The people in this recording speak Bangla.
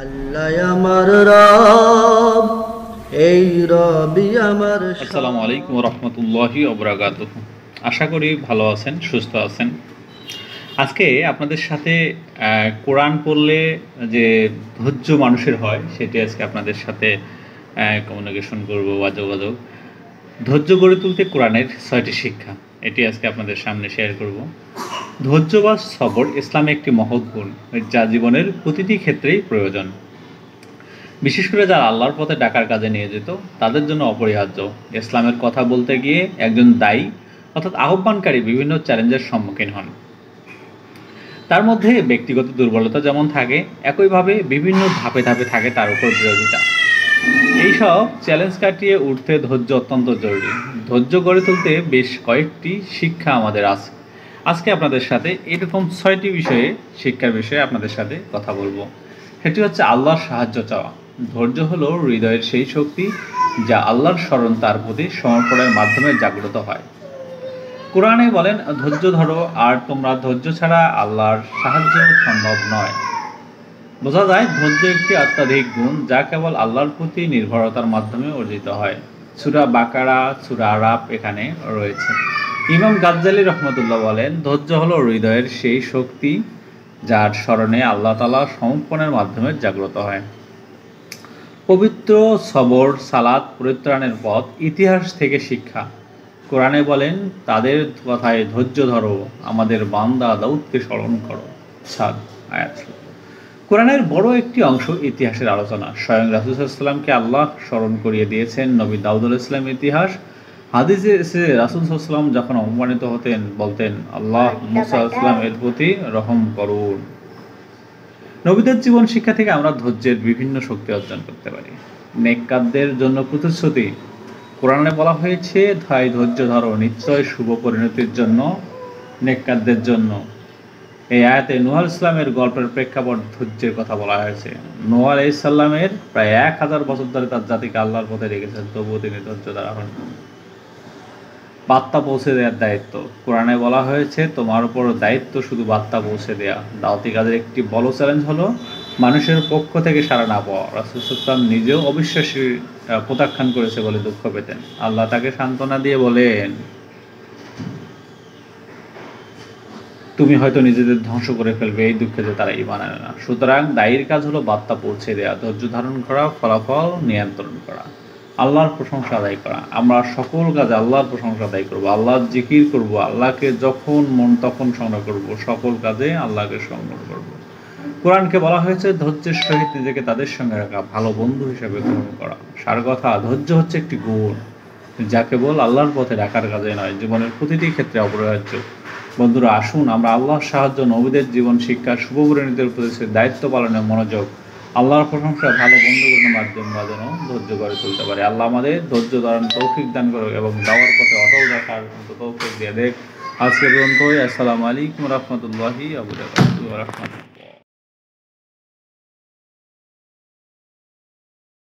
আল্লাহ আমার রব, এই রবি আমার। আসসালামু আলাইকুম ওয়া রাহমাতুল্লাহি ওয়া বারাকাতুহু। আশা করি ভালো আছেন, সুস্থ আছেন। আজকে আপনাদের সাথে কোরআন পড়লে যে ধৈর্য মানুষের হয় সেটি আজকে আপনাদের সাথে কমিউনিকেশন করব বা যোগাযোগ। ধৈর্য গড়ে তুলতে কোরআনের ৬টি শিক্ষা, এটি আজকে আপনাদের সামনে শেয়ার করব। ধৈর্য বা সবর ইসলামে একটি মহৎ গুণ, যা জীবনের প্রতিটি ক্ষেত্রেই প্রয়োজন। বিশেষ করে যারা আল্লাহর পথে ডাকার কাজে নিয়োজিত তাদের জন্য অপরিহার্য। ইসলামের কথা বলতে গিয়ে একজন দায়ী অর্থাৎ আহ্বানকারী বিভিন্ন চ্যালেঞ্জের সম্মুখীন হন। তার মধ্যে ব্যক্তিগত দুর্বলতা যেমন থাকে, একইভাবে বিভিন্ন ধাপে ধাপে থাকে তার উপর বিরোধিতা। এইসব চ্যালেঞ্জ কাটিয়ে উঠতে ধৈর্য অত্যন্ত জরুরি। ধৈর্য গড়ে তুলতে বেশ কয়েকটি শিক্ষা আমাদের আছে। আজকে আপনাদের সাথে এরকম 6টি শিক্ষার বিষয়ে আপনাদের সাথে কথা বলবো। সেটি হচ্ছে আল্লাহর সাহায্য চাওয়া। ধৈর্য হলো হৃদয়ের সেই শক্তি যা আল্লাহর স্মরণ তার প্রতি সমর্পণের মাধ্যমে জাগ্রত হয়। কোরআনে বলেন, ধৈর্য ধরো আর তোমরা ধৈর্য ছাড়া আল্লাহর সাহায্য সম্ভব নয়। বোঝা যায় ধৈর্য একটি অত্যাধিক গুণ যা কেবল আল্লাহর প্রতি নির্ভরতার মাধ্যমে অর্জিত হয়। সূরা বাকারা, সূরা আরাফ এখানে রয়েছে। ইমাম গাজ্জালী রহমতুল্লাহ বলেন, ধৈর্য হলো হৃদয়ের সেই শক্তি যার স্মরণে আল্লাহ তাআলা সমর্পণের মাধ্যমে জাগ্রত হয়। পবিত্র সবর, সালাত, পরিত্রাণের পথ, ইতিহাস থেকে শিক্ষা। কোরআনে বলেন, তাদের কথায় ধৈর্য ধরো, আমাদের বান্দা দাউদকে স্মরণ করো। সাদ আয়াত। কোরআনের বড় একটি অংশ ইতিহাসের আলোচনা। স্বয়ং রাসূল সাল্লাল্লাহু আলাইহি ওয়াসাল্লামকে আল্লাহ স্মরণ করিয়ে দিয়েছেন নবী দাউদ আলাইহিস সালামের ইতিহাস। হাদিসে এসে রাসূল সাল্লাল্লাহু আলাইহি ওয়াসাল্লাম যখন অপমানিত হতেন বলতেন, আল্লাহ মুসা আলাইহিস সালামের প্রতি রহম করুন। নবীদের জীবন শিক্ষা থেকে আমরা ধৈর্যের বিভিন্ন শক্তি অর্জন করতে পারি। নেককারদের জন্য প্রতিশ্রুতি। কোরআনে বলা হয়েছে, ধৈর্য ধরো, নিশ্চয় শুভ পরিণতির জন্য নেককারদের জন্য। এই আয়াতে নূহ আলাইহিস সালামের গল্পের প্রেক্ষাপট ধৈর্যের কথা বলা হয়েছে। নূহ আলাইহিস সালামের প্রায় 1000 বছর ধরে তার জাতিকে আল্লাহর পথে রেখেছেন, তবুও তিনি ধৈর্য ধারা হন। বার্তা পৌঁছে দেওয়ার দায়িত্ব। কোরআনে বলা হয়েছে, তোমার উপর দায়িত্ব শুধু বার্তা পৌঁছে দেওয়া। দাওয়াতি কাজের একটি বড় চ্যালেঞ্জ হলো মানুষের পক্ষ থেকে সাড়া না পাওয়া। রাসূল সাল্লাল্লাহু আলাইহি ওয়াসাল্লাম নিজেও অবিশ্বাসী প্রত্যাখ্যান করেছে বলে দুঃখ পেতেন। আল্লাহ তাকে সান্ত্বনা দিয়ে বলেন, তুমি হয়তো নিজেদের ধ্বংস করে ফেলবে এই দুঃখে যে তারা ঈমান আনে না। সুতরাং দায়ীর কাজ হলো বার্তা পৌঁছে দেওয়া, ধৈর্য ধারণ করা, ফলাফল নিয়ন্ত্রণ করা, আল্লাহর প্রশংসা আদায় করা। আমরা সকল কাজে আল্লাহর প্রশংসা আদায় করব, আল্লাহর জিকির করব, আল্লাহকে যখন মন তখন স্মরণ করব, সকল কাজে আল্লাহকে স্মরণ করব। কোরআনকে বলা হয়েছে, ধৈর্যের সহিত নিজেকে তাদের সঙ্গে রাখা, ভালো বন্ধু হিসেবে গ্রহণ করা। সার কথা, ধৈর্য হচ্ছে একটি গুণ যা কেবল আল্লাহর পথে রাখার কাজে নয়, জীবনের প্রতিটি ক্ষেত্রে অপরিহার্য। বন্ধুরা, আসুন আমরা আল্লাহর সাহায্য, নবীদের জীবন শিক্ষা, শুভ পরিণতির প্রতি দায়িত্ব পালনে মনোযোগ, আল্লাহর প্রশংসা, ভালো বন্ধুগুলোর মাধ্যমে যেন ধৈর্য গড়ে তুলতে পারে। আল্লাহ আমাদের ধৈর্য ধারণ তৌফিক দান করুক এবং দাওয়ার পথে অটল রাখার তৌফিক দিয়ে দেখ। আজকে পর্যন্তই। আসসালামু আলাইকুম ওয়া রাহমাতুল্লাহি ওয়া বারাকাতুহু।